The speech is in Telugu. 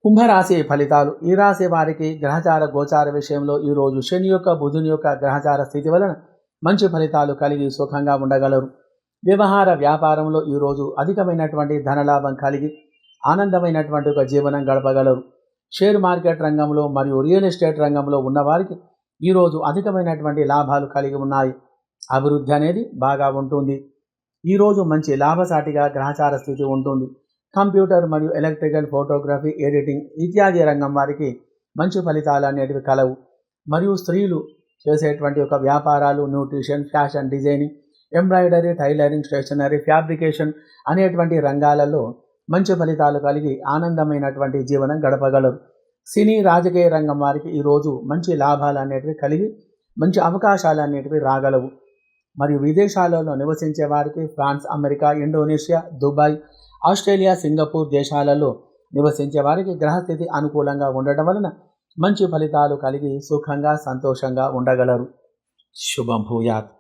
కుంభరాశి ఫలితాలు. ఈ రాశి వారికి గ్రహచార గోచార విషయంలో ఈరోజు శని యొక్క బుధుని యొక్క గ్రహచార స్థితి వలన మంచి ఫలితాలు కలిగి సుఖంగా ఉండగలరు. వ్యవహార వ్యాపారంలో ఈరోజు అధికమైనటువంటి ధనలాభం కలిగి ఆనందమైనటువంటి ఒక జీవనం గడపగలరు. షేర్ మార్కెట్ రంగంలో మరియు రియల్ ఎస్టేట్ రంగంలో ఉన్నవారికి ఈరోజు అధికమైనటువంటి లాభాలు కలిగి ఉన్నాయి. అభివృద్ధి అనేది బాగా ఉంటుంది. ఈరోజు మంచి లాభసాటిగా గ్రహచార స్థితి ఉంటుంది. కంప్యూటర్ మరియు ఎలక్ట్రికల్, ఫోటోగ్రఫీ, ఎడిటింగ్ ఇత్యాది రంగం వారికి మంచి ఫలితాలు అనేటివి కలవు. మరియు స్త్రీలు చేసేటువంటి ఒక వ్యాపారాలు, nutrition, fashion designing, embroidery, tailoring, stationery, fabrication అనేటువంటి రంగాలలో మంచి ఫలితాలు కలిగి ఆనందమైనటువంటి జీవనం గడపగలరు. సినీ రాజకీయ రంగం వారికి ఈరోజు మంచి లాభాలు అనేటివి కలిగి మంచి అవకాశాలు అనేటివి రాగలవు. మరియు విదేశాలలో నివసించే వారికి France, America, Indonesia, Dubai, Australia, Singapore దేశాలలో నివసించే వారికి గ్రహస్థితి అనుకూలంగా ఉండటం వలన మంచి ఫలితాలు కలిగి సుఖంగా సంతోషంగా ఉండగలరు. శుభం భూయాత్.